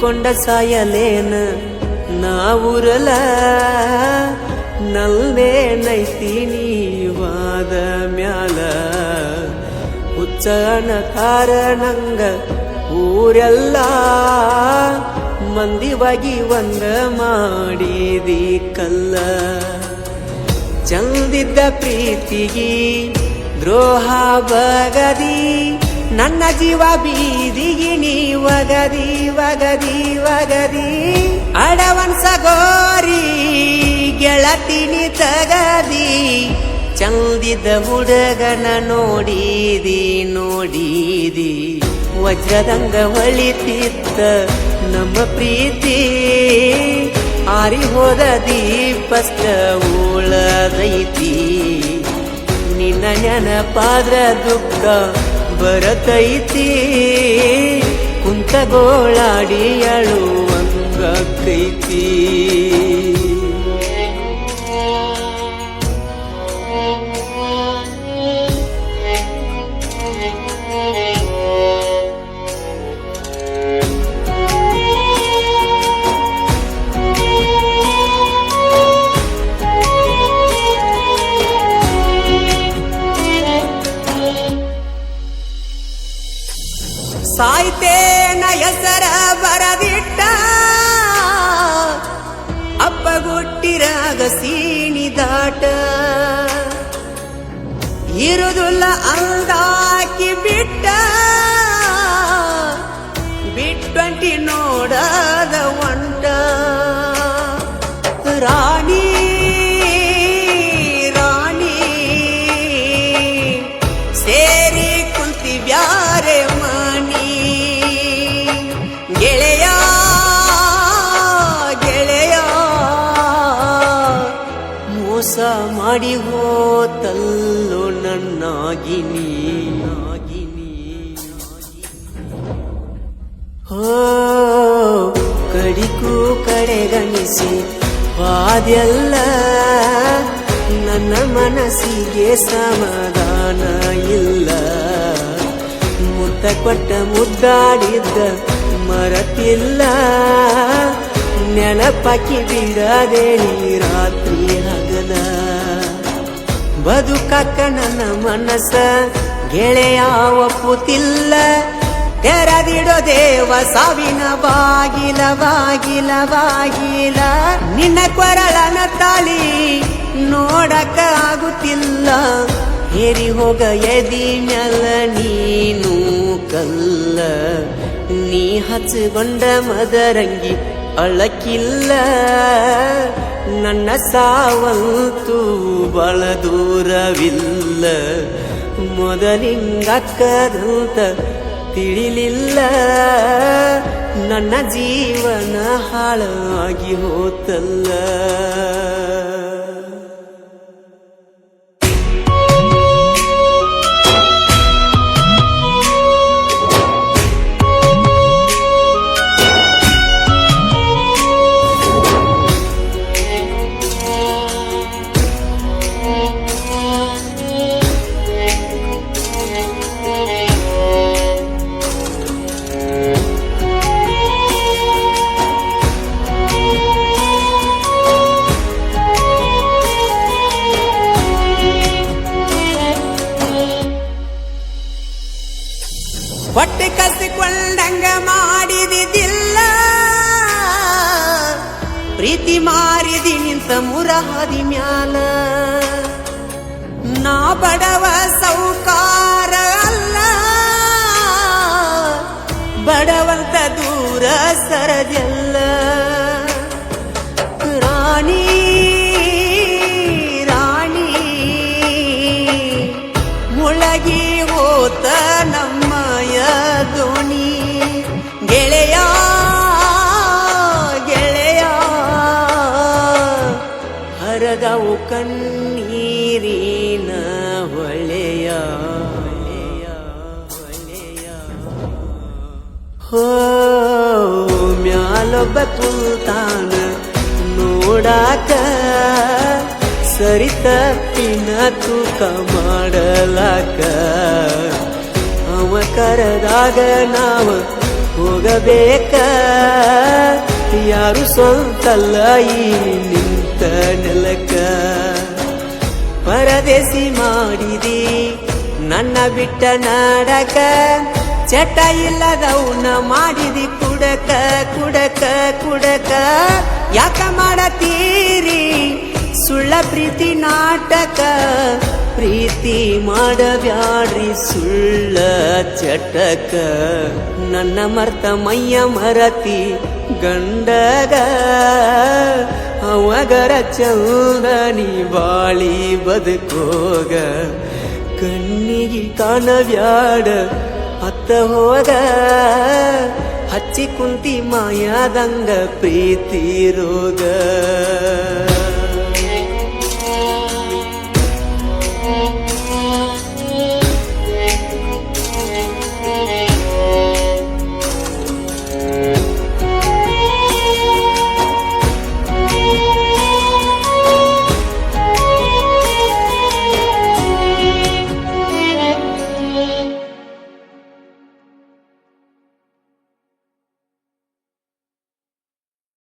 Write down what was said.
ನಂಬಿಕೊಂಡ ಸಾಯಲೇನ ನಾವುರಲ ನಲ್ಲೇನೈತಿ ನೀವಾದ ಮ್ಯಾಲ ಹುಚ್ಚನ ಕಾರಣಂಗ ಊರೆಲ್ಲ ಮಂದಿವಾಗಿ ಒಂದ ಮಾಡಿದಿ ಕಲ್ಲ ಚಂದಿದ್ದ ಪ್ರೀತಿಗಿ ದ್ರೋಹ ಬಗದಿ ನನ್ನ ಜೀವ ಬೀದಿಗಿ ನೀ ವಗದಿ ವಗದಿ ವಗದಿ ಅಡವನ್ಸ ಗೋರಿ ಗೆಳತಿನಿ ತಗದಿ ಚಂದಿದ್ದ ಹುಡುಗನ ನೋಡಿದಿ ನೋಡಿದಿ ವಜ್ರದಂಗ ಹೊಳಿತಿತ್ತ ನಮ್ಮ ಪ್ರೀತಿ ಆರಿ ಹೋದ ದೀಪಷ್ಟ ಉಳದೈತಿ ನಿನ್ನ ನೆನಪಾದ್ರ ದುಃಖ ಬರತೈತಿ ಕುಂತ ಗೋಳಾಡಿ ಅಳುವಂಗೈತಿ ಸಾಯ್ತೇನ ಹೆಸರ ಬರದಿಟ್ಟ ಅಪ್ಪಗುಟ್ಟಿರಾಗ ಸೀಣಿದಾಟ ಇರುದುಲ್ಲ ಅಂದಾಕಿ ಬಿಟ್ಟ ಬಿಟ್ಟಂಟಿ ನೋಡದ ಒಂಟ ರಾಣಿ ರಾಣಿ ಸೇರಿ ಕುಂತಿ ಬ್ಯಾರೆ ಗೆಳೆಯ ಗೆಳೆಯ ಮೋಸ ಮಾಡಿ ಹೋತಲ್ಲೋ ನನ್ನಾಗಿನಿ ಹೋ ಕಡಿಕು ಕಡೆಗಣಿಸಿ ವಾದ್ಯಲ್ಲ ನನ್ನ ಮನಸ್ಸಿಗೆ ಸಮಾಧಾನ ಇಲ್ಲ ಮುತ್ತ ಕೊಟ್ಟ ಮುದ್ದಾಡಿದ್ದ ಮರತಿಲ್ಲ ನೆನಪಾಕಿ ಬಿಡದೇಳಿ ರಾತ್ರಿ ಹಗಲ ಬದುಕಕ್ಕ ನನ್ನ ಮನಸ್ಸ ಗೆಳೆಯ ಒಪ್ಪುತ್ತಿಲ್ಲ ತೆರೆದಿಡೋ ದೇವ ಸಾವಿನ ಬಾಗಿಲ ಬಾಗಿಲ ಬಾಗಿಲ ನಿನ್ನ ಕೊರಳನ ತಾಳಿ ನೋಡಕ ಆಗುತ್ತಿಲ್ಲ ಹೇರಿ ಹೋಗ ಎದಿ ಮ್ಯಾಲ ನೀನು ಕಲ್ಲ ನೀ ಹಚ್ಚಿಕೊಂಡ ಮದರಂಗಿ ಅಳಕಿಲ್ಲ ನನ್ನ ಸಾವಂತೂ ಬಳ ದೂರವಿಲ್ಲ ಮೊದಲಿಂಗಕ್ಕದಂತ ತಿಳಿಲಿಲ್ಲ ನನ್ನ ಜೀವನ ಹಾಳಾಗಿ ಹೋತಲ್ಲ ಹೊಟ್ಟೆ ಕಸಿಕೊಂಡಂಗ ಮಾಡಿದಿಲ್ಲ ಪ್ರೀತಿ ಮಾರಿದಿ ನಿಂತ ಮುರಹದಿ ಮ್ಯಾಲ ನಾ ಬಡವ ಸೌಕಾರ ಅಲ್ಲ ಬಡವಂತ ದೂರ ಸರದೆಲ್ಲ ರಾಣಿ ರಾಣಿ ಮುಳಗಿ ಹೋತ ನಮ್ಮಯ ದೋಣಿ ಗೆಳೆಯ ಗೆಳೆಯ ಹರದವು ಕಣ್ಣೀರಿನ ಹೊಳೆಯ ಹೋ ಮ್ಯಾಲೊಬ್ಬ ಕುಂತಾನ ನೋಡಾಕ ಸರಿ ತಪ್ಪಿನ ತೂಕ ಮಾಡಲಾಕ ಅವ ಕರೆದಾಗ ನಾವ ಹೋಗಬೇಕ ಯಾರು ಸ್ವಂತಲ್ಲ ಈ ನಿಂತ ನೆಲಕ ಪರದೇಸಿ ಮಾಡಿದಿ ನನ್ನ ಬಿಟ್ಟ ನಾಡಕ ಚಟ ಇಲ್ಲದವನ್ನ ಮಾಡಿದಿ ಕುಡಕ ಕುಡಕ ಕುಡಕ ಯಾಕ ಮಾಡತೀರಿ ಸುಳ್ಳ ಪ್ರೀತಿ ನಾಟಕ ಪ್ರೀತಿ ಮಾಡಬ್ಯಾಡ್ರಿ ಸುಳ್ಳ ಚಟಕ ನನ್ನ ಮರ್ತ ಮೈಯ ಮರತಿ ಗಂಡಗ ಅವಗರ ಚಂದ ನೀ ಬಾಳಿ ಬದುಕೋಗ ಕಣ್ಣಿಗೆ ಕಾಣಬ್ಯಾಡ ಅತ್ತ ಹೋಗ ಹಚ್ಚಿ ಕುಂತಿ ಮಾಯಾದಂಗ ಪ್ರೀತಿ ರೋಗ